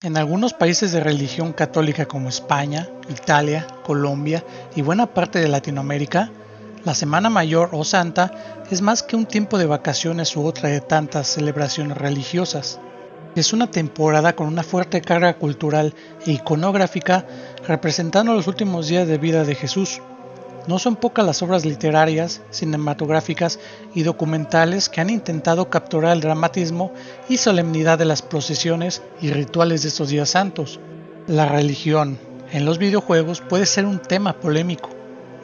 En algunos países de religión católica como España, Italia, Colombia y buena parte de Latinoamérica, la Semana Mayor o Santa es más que un tiempo de vacaciones u otra de tantas celebraciones religiosas. Es una temporada con una fuerte carga cultural e iconográfica representando los últimos días de vida de Jesús. No son pocas las obras literarias, cinematográficas y documentales que han intentado capturar el dramatismo y solemnidad de las procesiones y rituales de estos días santos. La religión en los videojuegos puede ser un tema polémico.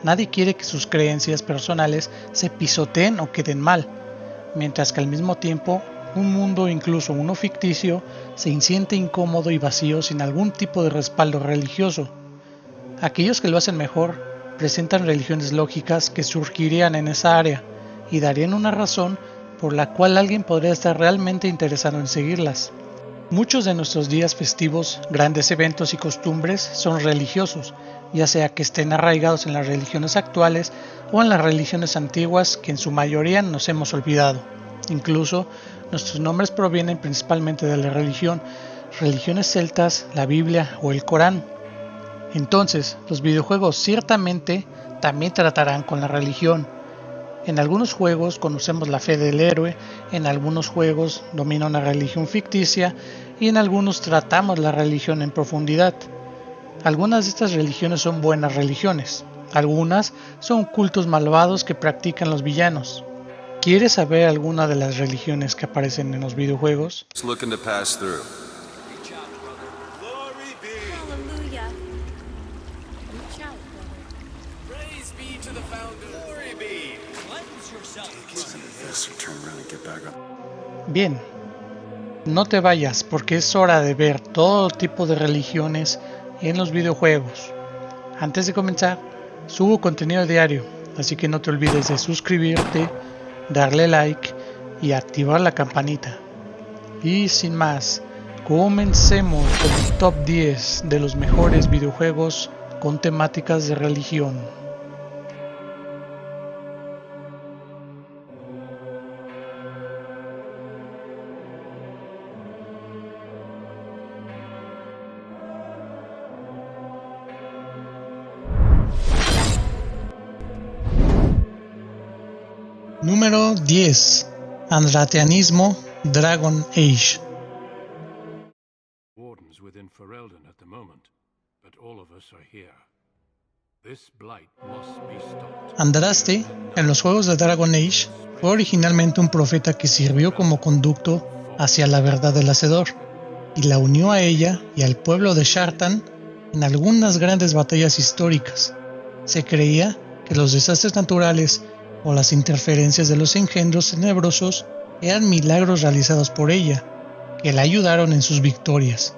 Nadie quiere que sus creencias personales se pisoteen o queden mal, mientras que al mismo tiempo un mundo, incluso uno ficticio, se siente incómodo y vacío sin algún tipo de respaldo religioso. Aquellos que lo hacen mejor presentan religiones lógicas que surgirían en esa área y darían una razón por la cual alguien podría estar realmente interesado en seguirlas. Muchos de nuestros días festivos, grandes eventos y costumbres son religiosos, ya sea que estén arraigados en las religiones actuales o en las religiones antiguas que en su mayoría nos hemos olvidado. Incluso nuestros nombres provienen principalmente de la religiones celtas, la Biblia o el Corán. Entonces, los videojuegos ciertamente también tratarán con la religión. En algunos juegos conocemos la fe del héroe, en algunos juegos domina una religión ficticia y en algunos tratamos la religión en profundidad. Algunas de estas religiones son buenas religiones, algunas son cultos malvados que practican los villanos. ¿Quieres saber alguna de las religiones que aparecen en los videojuegos? Bien, no te vayas porque es hora de ver todo tipo de religiones en los videojuegos. Antes de comenzar, subo contenido diario, así que no te olvides de suscribirte, darle like y activar la campanita. Y sin más, comencemos con el top 10 de los mejores videojuegos con temáticas de religión. Número 10. Andratianismo, Dragon Age. Wardens within Ferelden at the moment, but all of us are here. This blight must be stopped. Andraste, en los juegos de Dragon Age, fue originalmente un profeta que sirvió como conducto hacia la verdad del Hacedor, y la unió a ella y al pueblo de Shartan en algunas grandes batallas históricas. Se creía que los desastres naturales o las interferencias de los engendros tenebrosos eran milagros realizados por ella, que la ayudaron en sus victorias.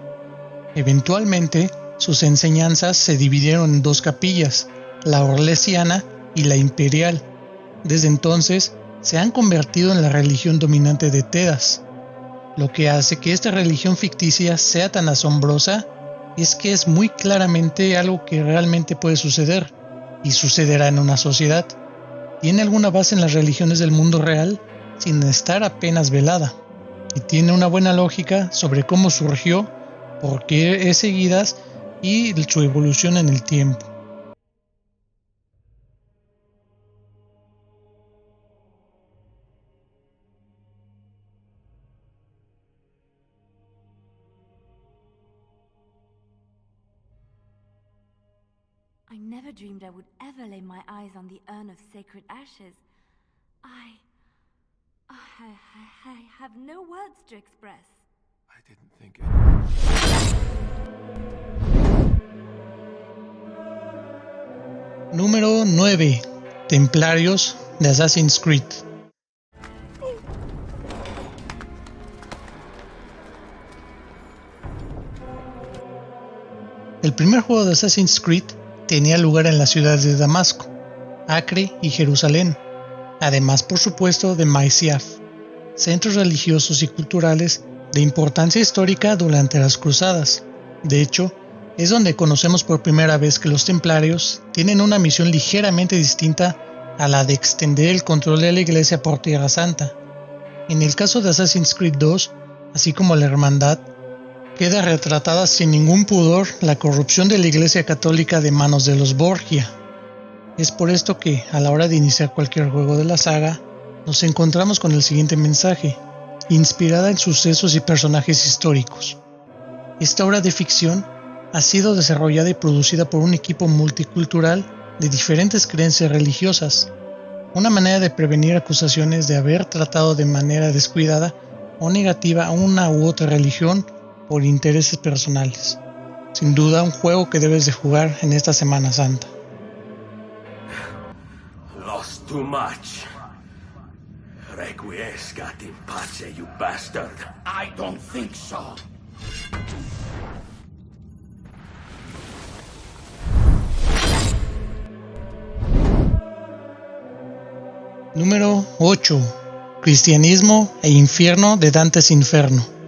Eventualmente, sus enseñanzas se dividieron en dos capillas, la orlesiana y la imperial. Desde entonces, se han convertido en la religión dominante de Tedas. Lo que hace que esta religión ficticia sea tan asombrosa es que es muy claramente algo que realmente puede suceder, y sucederá en una sociedad. Tiene alguna base en las religiones del mundo real, sin estar apenas velada, y tiene una buena lógica sobre cómo surgió, por qué es seguidas y su evolución en el tiempo. I never dreamed I would ever lay my eyes on the urn of sacred ashes. I have no words to express. I didn't think Número 9. Templarios de Assassin's Creed. El primer juego de Assassin's Creed tenía lugar en las ciudades de Damasco, Acre y Jerusalén, además por supuesto de Masyaf, centros religiosos y culturales de importancia histórica durante las cruzadas. De hecho, es donde conocemos por primera vez que los templarios tienen una misión ligeramente distinta a la de extender el control de la iglesia por Tierra Santa. En el caso de Assassin's Creed 2, así como la Hermandad, queda retratada sin ningún pudor la corrupción de la Iglesia Católica de manos de los Borgia. Es por esto que, a la hora de iniciar cualquier juego de la saga, nos encontramos con el siguiente mensaje, inspirada en sucesos y personajes históricos. Esta obra de ficción ha sido desarrollada y producida por un equipo multicultural de diferentes creencias religiosas, una manera de prevenir acusaciones de haber tratado de manera descuidada o negativa a una u otra religión por intereses personales. Sin duda, un juego que debes de jugar en esta Semana Santa. Lost too much. Requiescat in pace, you bastard. I don't think so. Número 8. Cristianismo e infierno de Dante's Inferno.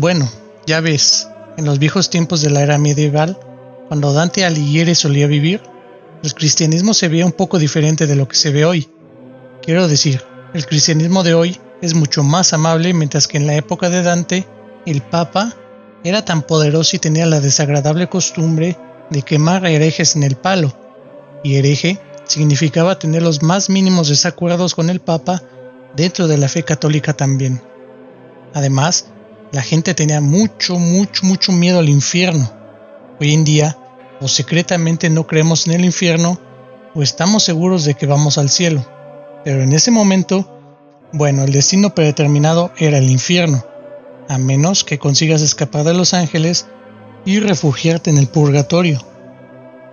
Bueno, ya ves, en los viejos tiempos de la era medieval, cuando Dante Alighieri solía vivir, el cristianismo se veía un poco diferente de lo que se ve hoy. Quiero decir, el cristianismo de hoy es mucho más amable, mientras que en la época de Dante, el Papa era tan poderoso y tenía la desagradable costumbre de quemar herejes en el palo, y hereje significaba tener los más mínimos desacuerdos con el Papa dentro de la fe católica también. Además, la gente tenía mucho miedo al infierno. Hoy en día, o secretamente no creemos en el infierno, o estamos seguros de que vamos al cielo. Pero en ese momento, bueno, el destino predeterminado era el infierno, a menos que consigas escapar de los ángeles y refugiarte en el purgatorio.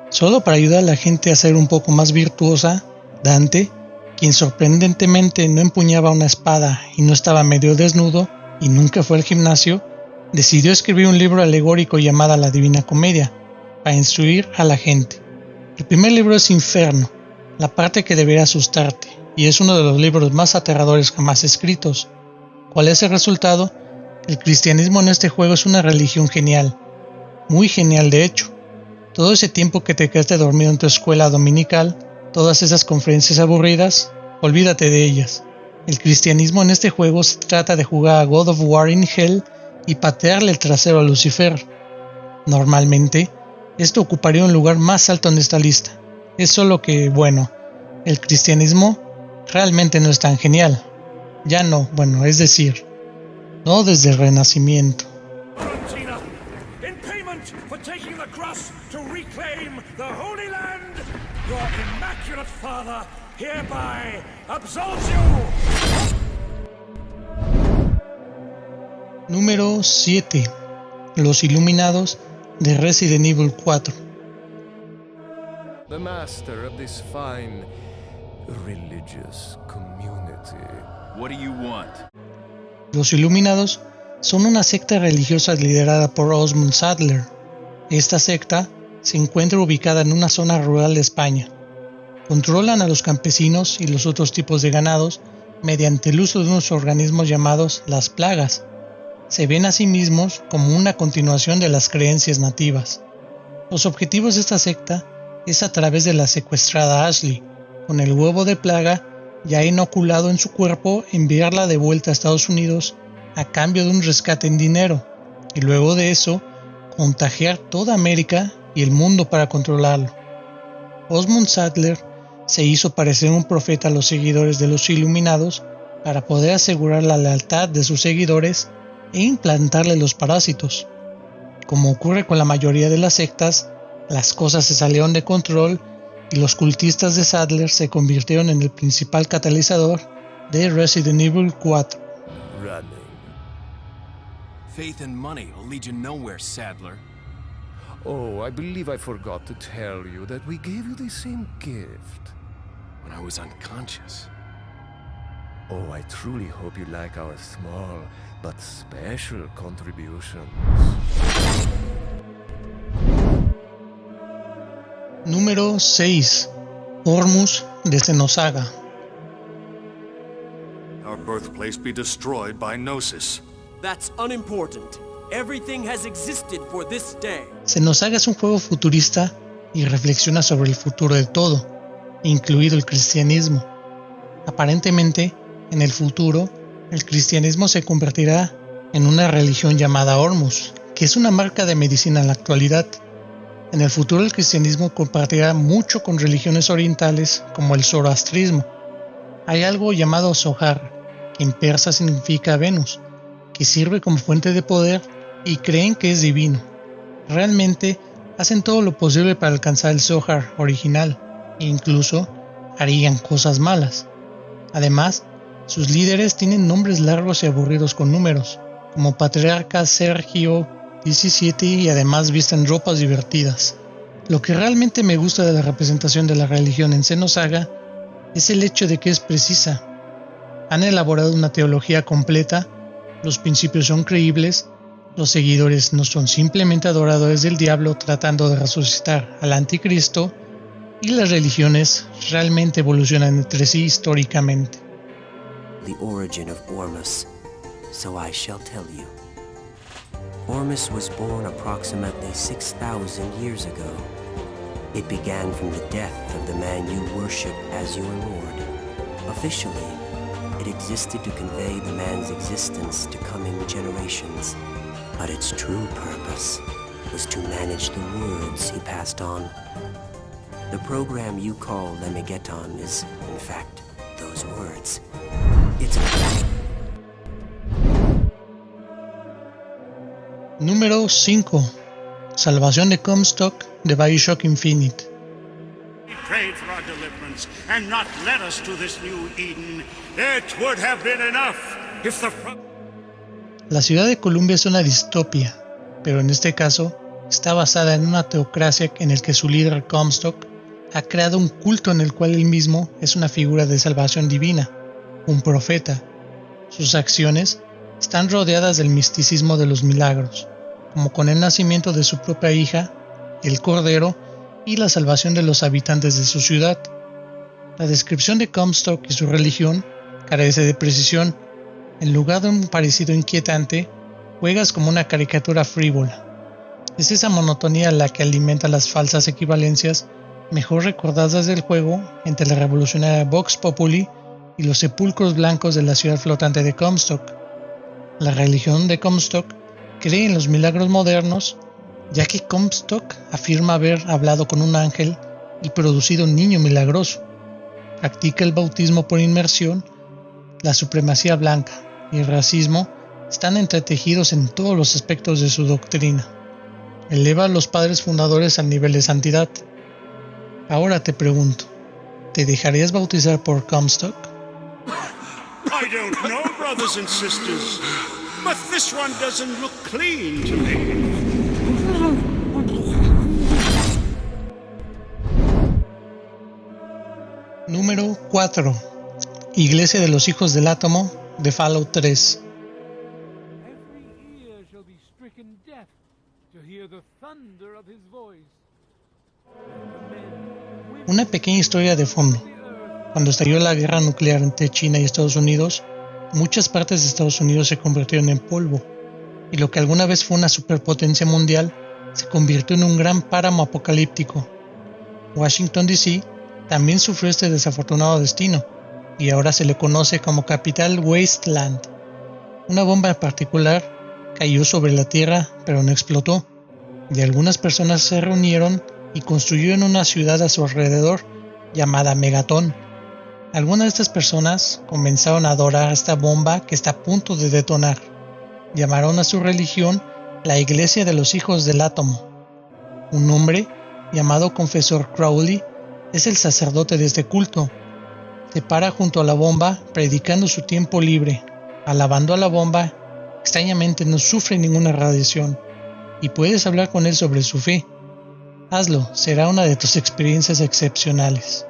Solo para ayudar a la gente a ser un poco más virtuosa, Dante, quien sorprendentemente no empuñaba una espada y no estaba medio desnudo y nunca fue al gimnasio, decidió escribir un libro alegórico llamado La Divina Comedia, para instruir a la gente. El primer libro es Inferno, la parte que debería asustarte, y es uno de los libros más aterradores jamás escritos. ¿Cuál es el resultado? El cristianismo en este juego es una religión genial, muy genial de hecho. Todo ese tiempo que te quedaste dormido en tu escuela dominical, todas esas conferencias aburridas, olvídate de ellas. El cristianismo en este juego se trata de jugar a God of War in Hell y patearle el trasero a Lucifer. Normalmente, esto ocuparía un lugar más alto en esta lista. Es solo que, bueno, el cristianismo realmente no es tan genial. Ya no, bueno, es decir, no desde el Renacimiento. Valentina, in payment for taking the cross to reclaim the Holy Land, your immaculate father hereby absolves you. Número 7. Los Iluminados de Resident Evil 4. The master of this fine religious community. What do you want? Los Iluminados son una secta religiosa liderada por Osmond Saddler. Esta secta se encuentra ubicada en una zona rural de España. Controlan a los campesinos y los otros tipos de ganados mediante el uso de unos organismos llamados las plagas. Se ven a sí mismos como una continuación de las creencias nativas. Los objetivos de esta secta es a través de la secuestrada Ashley, con el huevo de plaga ya inoculado en su cuerpo, enviarla de vuelta a Estados Unidos a cambio de un rescate en dinero, y luego de eso, contagiar toda América y el mundo para controlarlo. Osmond Saddler se hizo parecer un profeta a los seguidores de los Iluminados para poder asegurar la lealtad de sus seguidores e implantarle los parásitos. Como ocurre con la mayoría de las sectas, las cosas se salieron de control y los cultistas de Saddler se convirtieron en el principal catalizador de Resident Evil 4. Running. Faith and money will lead you nowhere, Saddler. Oh, I believe I forgot to tell you that we gave you the same gift. When I was unconscious. Oh, I truly hope you like our small but special contributions. Número 6. Ormus de Xenosaga. Our birthplace be destroyed by Gnosis. That's unimportant. Everything has existed for this day. Xenosaga es un juego futurista y reflexiona sobre el futuro de todo. incluido el cristianismo. Aparentemente, en el futuro, el cristianismo se convertirá en una religión llamada Hormus, que es una marca de medicina en la actualidad. En el futuro el cristianismo compartirá mucho con religiones orientales como el zoroastrismo. Hay algo llamado Zohar, que en persa significa Venus, que sirve como fuente de poder y creen que es divino. Realmente hacen todo lo posible para alcanzar el Zohar original e incluso harían cosas malas. Además, sus líderes tienen nombres largos y aburridos con números, como Patriarca Sergio XVII, y además visten ropas divertidas. Lo que realmente me gusta de la representación de la religión en Xenosaga es el hecho de que es precisa. Han elaborado una teología completa, los principios son creíbles, los seguidores no son simplemente adoradores del diablo tratando de resucitar al anticristo, y las religiones realmente evolucionan entre sí históricamente. The origin of Ormus, so I shall tell you. Ormus was born approximately 6,000 years ago. It began from the death of the man you worship as your lord. Officially, it existed to convey the man's existence to coming generations, but its true purpose was to manage the words he passed on. The program you call Lemegeton is, in fact, those words. It's Número 5. Salvación de Comstock de Bioshock Infinite. We prayed for our deliverance and not led us to this new Eden. It would have been enough if the... La ciudad de Columbia es una distopia, pero en este caso está basada en una teocracia en el que su líder Comstock ha creado un culto en el cual él mismo es una figura de salvación divina, un profeta. Sus acciones están rodeadas del misticismo de los milagros, como con el nacimiento de su propia hija, el Cordero, y la salvación de los habitantes de su ciudad. La descripción de Comstock y su religión carece de precisión. En lugar de un parecido inquietante, juegas como una caricatura frívola. Es esa monotonía la que alimenta las falsas equivalencias mejor recordadas del juego entre la revolucionaria Vox Populi y los sepulcros blancos de la ciudad flotante de Comstock. La religión de Comstock cree en los milagros modernos, ya que Comstock afirma haber hablado con un ángel y producido un niño milagroso. Practica el bautismo por inmersión, la supremacía blanca y el racismo están entretejidos en todos los aspectos de su doctrina. Eleva a los padres fundadores al nivel de santidad. Ahora te pregunto, ¿te dejarías bautizar por Comstock? I don't know, brothers and sisters, but this one doesn't look clean to me. Número 4. Iglesia de los Hijos del Átomo de Fallout 3. Every ear shall be stricken deaf to hear the thunder of his voice. Una pequeña historia de fondo. Cuando estalló la guerra nuclear entre China y Estados Unidos, muchas partes de Estados Unidos se convirtieron en polvo, y lo que alguna vez fue una superpotencia mundial se convirtió en un gran páramo apocalíptico. Washington D.C. también sufrió este desafortunado destino, y ahora se le conoce como Capital Wasteland. Una bomba en particular cayó sobre la tierra, pero no explotó, y algunas personas se reunieron y construyeron una ciudad a su alrededor llamada Megaton. Algunas de estas personas comenzaron a adorar esta bomba que está a punto de detonar. Llamaron a su religión la Iglesia de los Hijos del Átomo. Un hombre llamado Confesor Crowley es el sacerdote de este culto. Se para junto a la bomba predicando su tiempo libre, alabando a la bomba. Extrañamente no sufre ninguna radiación y puedes hablar con él sobre su fe. Hazlo, será una de tus experiencias excepcionales.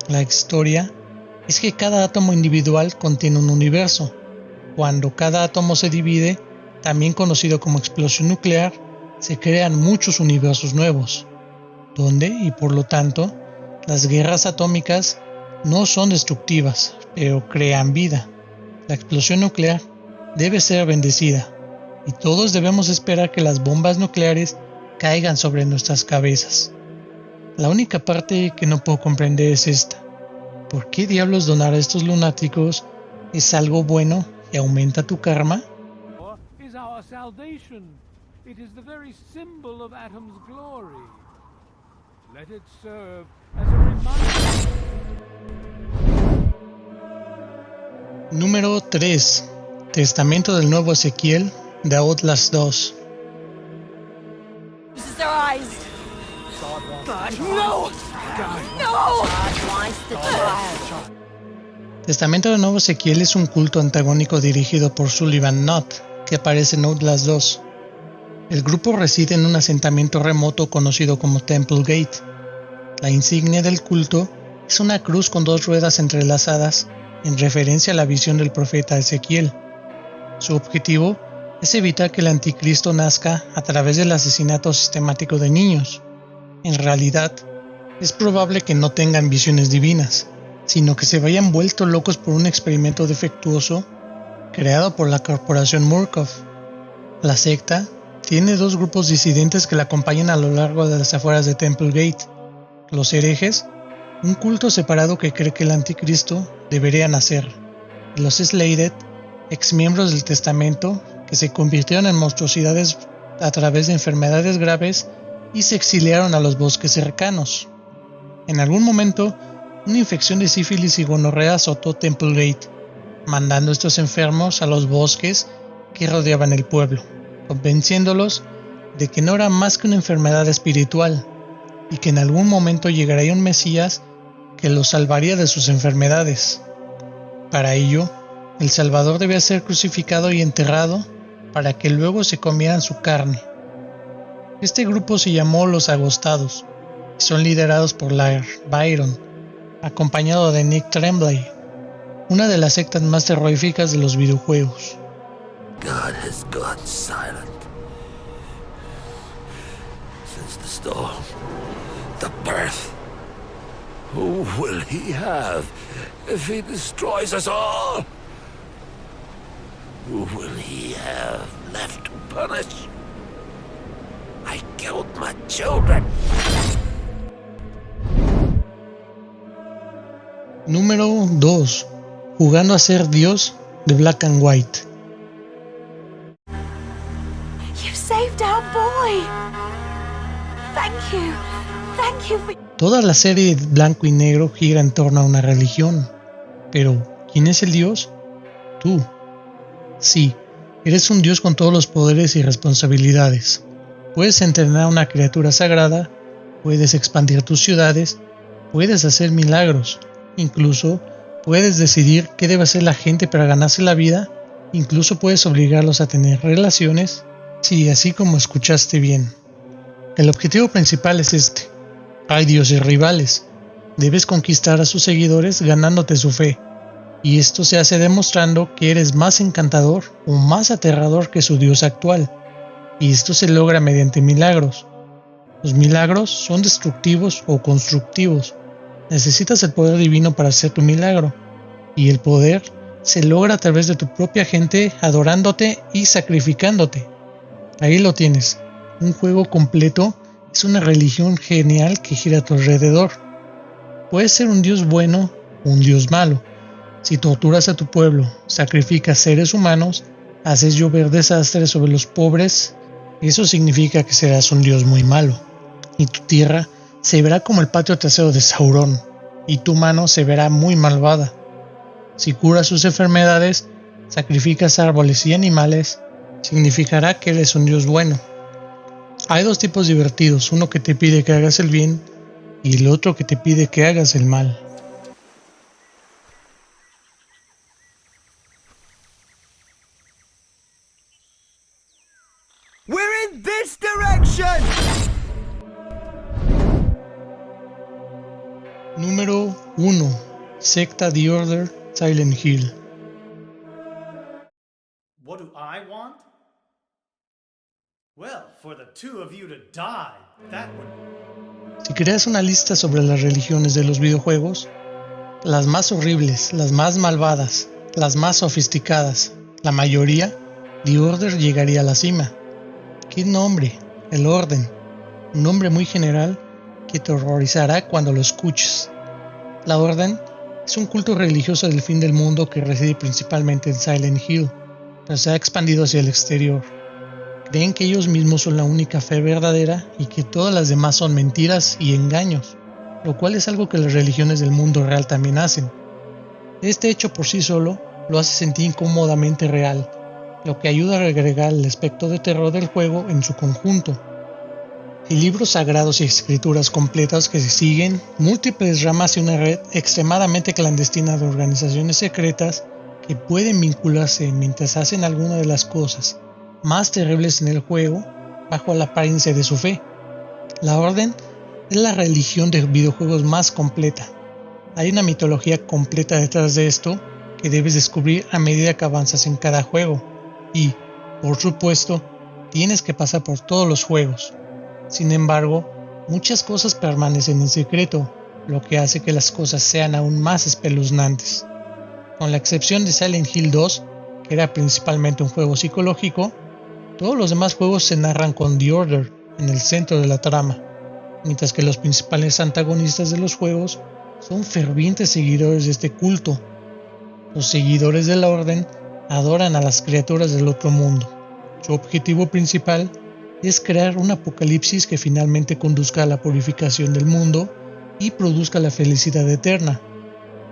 La historia es que cada átomo individual contiene un universo. Cuando cada átomo se divide, también conocido como explosión nuclear, se crean muchos universos nuevos, donde, y por lo tanto, las guerras atómicas no son destructivas, pero crean vida. La explosión nuclear debe ser bendecida, y todos debemos esperar que las bombas nucleares caigan sobre nuestras cabezas. La única parte que no puedo comprender es esta. ¿Por qué diablos donar a estos lunáticos es algo bueno y aumenta tu karma? Is our salvation. It is the very symbol of Atom's glory. Let it serve as a reminder. Número 3. Testamento del Nuevo Ezequiel de Outlast 2. This is their eyes. God, no! No! Testamento del Nuevo Ezequiel es un culto antagónico dirigido por Sullivan Knott, que aparece en Outlast 2. El grupo reside en un asentamiento remoto conocido como Temple Gate. La insignia del culto es una cruz con 2 ruedas entrelazadas en referencia a la visión del profeta Ezequiel. Su objetivo es evitar que el anticristo nazca a través del asesinato sistemático de niños. En realidad, es probable que no tengan visiones divinas, sino que se vayan vuelto locos por un experimento defectuoso creado por la corporación Murkoff. La secta tiene 2 grupos disidentes que la acompañan a lo largo de las afueras de Temple Gate. Los herejes, un culto separado que cree que el anticristo debería nacer, y los Slated, exmiembros del testamento que se convirtieron en monstruosidades a través de enfermedades graves y se exiliaron a los bosques cercanos. En algún momento, una infección de sífilis y gonorrea azotó Temple Gate, mandando a estos enfermos a los bosques que rodeaban el pueblo, convenciéndolos de que no era más que una enfermedad espiritual y que en algún momento llegaría un Mesías que los salvaría de sus enfermedades. Para ello, el Salvador debía ser crucificado y enterrado para que luego se comieran su carne. Este grupo se llamó Los Agostados y son liderados por Laird Byron, acompañado de Nick Tremblay, una de las sectas más terroríficas de los videojuegos. God has gone silent. Since the storm, the birth. Who will he have if he destroys us all? Who will he have left to punish? I killed my children. Número 2. Jugando a ser Dios de Black and White. You saved our boy. Thank you. Thank you for... Toda la serie de Blanco y Negro gira en torno a una religión. Pero, ¿quién es el Dios? Tú. Sí, eres un Dios con todos los poderes y responsabilidades. Puedes entrenar a una criatura sagrada, puedes expandir tus ciudades, puedes hacer milagros, incluso puedes decidir qué debe hacer la gente para ganarse la vida, incluso puedes obligarlos a tener relaciones. Sí, así como escuchaste bien. El objetivo principal es este. Hay dioses rivales. Debes conquistar a sus seguidores ganándote su fe. Y esto se hace demostrando que eres más encantador o más aterrador que su dios actual. Y esto se logra mediante milagros. Los milagros son destructivos o constructivos. Necesitas el poder divino para hacer tu milagro. Y el poder se logra a través de tu propia gente adorándote y sacrificándote. Ahí lo tienes. Un juego completo es una religión genial que gira a tu alrededor. Puedes ser un dios bueno o un dios malo. Si torturas a tu pueblo, sacrificas seres humanos, haces llover desastres sobre los pobres, eso significa que serás un dios muy malo. Y tu tierra se verá como el patio trasero de Sauron, y tu mano se verá muy malvada. Si curas sus enfermedades, sacrificas árboles y animales, significará que eres un dios bueno. Hay 2 tipos divertidos, uno que te pide que hagas el bien y el otro que te pide que hagas el mal. We're in this direction! Número 1. Secta The Order, Silent Hill. What do I want? Well, for the 2 of you to die, that would... Si creas una lista sobre las religiones de los videojuegos, las más horribles, las más malvadas, las más sofisticadas, la mayoría, The Order llegaría a la cima. ¿Qué nombre? El orden. Un nombre muy general que te horrorizará cuando lo escuches. La Orden es un culto religioso del fin del mundo que reside principalmente en Silent Hill, pero se ha expandido hacia el exterior. Creen que ellos mismos son la única fe verdadera y que todas las demás son mentiras y engaños, lo cual es algo que las religiones del mundo real también hacen. Este hecho por sí solo lo hace sentir incómodamente real, lo que ayuda a agregar el aspecto de terror del juego en su conjunto. Hay libros sagrados y escrituras completas que se siguen, múltiples ramas y una red extremadamente clandestina de organizaciones secretas que pueden vincularse mientras hacen alguna de las cosas más terribles en el juego bajo la apariencia de su fe. La Orden es la religión de videojuegos más completa. Hay una mitología completa detrás de esto que debes descubrir a medida que avanzas en cada juego y, por supuesto, tienes que pasar por todos los juegos. Sin embargo, muchas cosas permanecen en secreto, lo que hace que las cosas sean aún más espeluznantes. Con la excepción de Silent Hill 2, que era principalmente un juego psicológico, todos los demás juegos se narran con The Order en el centro de la trama, mientras que los principales antagonistas de los juegos son fervientes seguidores de este culto. Los seguidores de la Orden adoran a las criaturas del otro mundo. Su objetivo principal es crear un apocalipsis que finalmente conduzca a la purificación del mundo y produzca la felicidad eterna.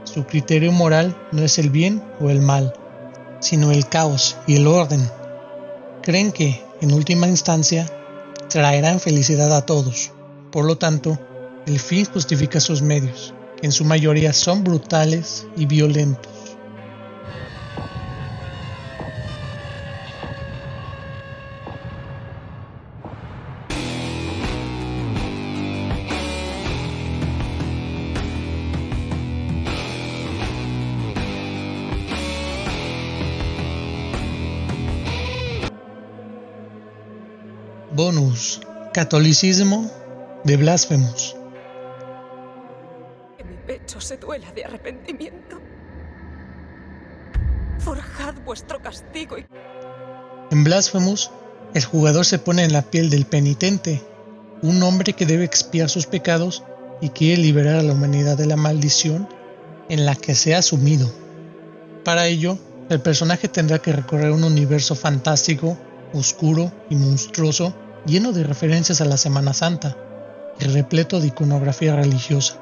Su criterio moral no es el bien o el mal, sino el caos y el orden. Creen que, en última instancia, traerán felicidad a todos. Por lo tanto, el fin justifica sus medios, que en su mayoría son brutales y violentos. Bonus: Catolicismo de Blasphemous. Que mi pecho se duela de arrepentimiento. Forjad vuestro castigo y... En Blasphemous, el jugador se pone en la piel del penitente, un hombre que debe expiar sus pecados y quiere liberar a la humanidad de la maldición en la que se ha sumido. Para ello, el personaje tendrá que recorrer un universo fantástico, oscuro y monstruoso, lleno de referencias a la Semana Santa y repleto de iconografía religiosa.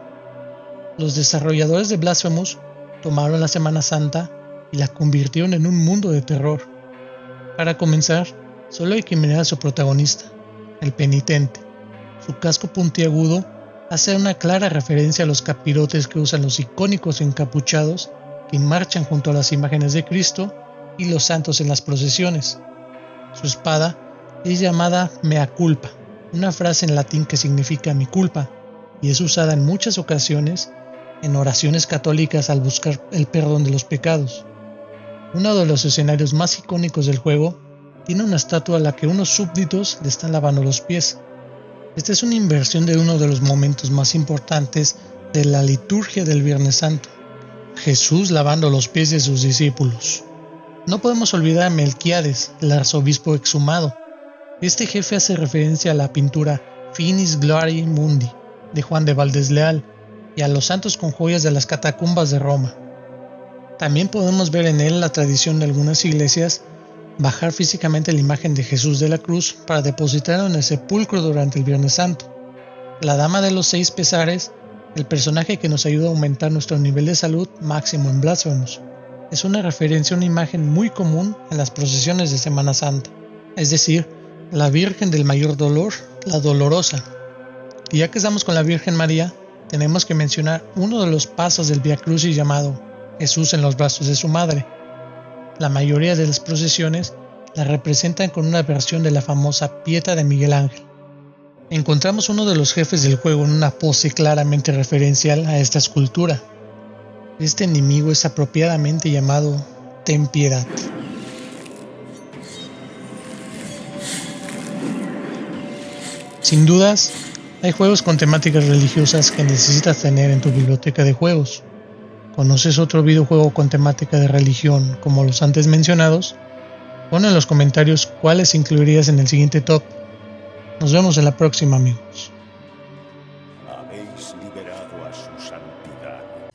Los desarrolladores de Blasphemous tomaron la Semana Santa y la convirtieron en un mundo de terror. Para comenzar, solo hay que mirar a su protagonista, el penitente. Su casco puntiagudo hace una clara referencia a los capirotes que usan los icónicos encapuchados que marchan junto a las imágenes de Cristo y los santos en las procesiones. Su espada es llamada mea culpa, una frase en latín que significa mi culpa, y es usada en muchas ocasiones en oraciones católicas al buscar el perdón de los pecados. Uno de los escenarios más icónicos del juego tiene una estatua a la que unos súbditos le están lavando los pies. Esta es una inversión de uno de los momentos más importantes de la liturgia del Viernes Santo: Jesús lavando los pies de sus discípulos. No podemos olvidar a Melquiades, el arzobispo exhumado. Este jefe hace referencia a la pintura Finis Gloria Mundi de Juan de Valdés Leal y a los santos con joyas de las catacumbas de Roma. También podemos ver en él la tradición de algunas iglesias bajar físicamente la imagen de Jesús de la cruz para depositarlo en el sepulcro durante el Viernes Santo. La Dama de los 6 Pesares, el personaje que nos ayuda a aumentar nuestro nivel de salud máximo en Blasphemous, es una referencia a una imagen muy común en las procesiones de Semana Santa, es decir, la Virgen del Mayor Dolor, la Dolorosa. Y ya que estamos con la Virgen María, tenemos que mencionar uno de los pasos del Vía Crucis llamado Jesús en los brazos de su madre. La mayoría de las procesiones la representan con una versión de la famosa Pieta de Miguel Ángel. Encontramos uno de los jefes del juego en una pose claramente referencial a esta escultura. Este enemigo es apropiadamente llamado Ten Piedad. Sin dudas, hay juegos con temáticas religiosas que necesitas tener en tu biblioteca de juegos. ¿Conoces otro videojuego con temática de religión como los antes mencionados? Pon en los comentarios cuáles incluirías en el siguiente top. Nos vemos en la próxima, amigos. habéis liberado a su santidad.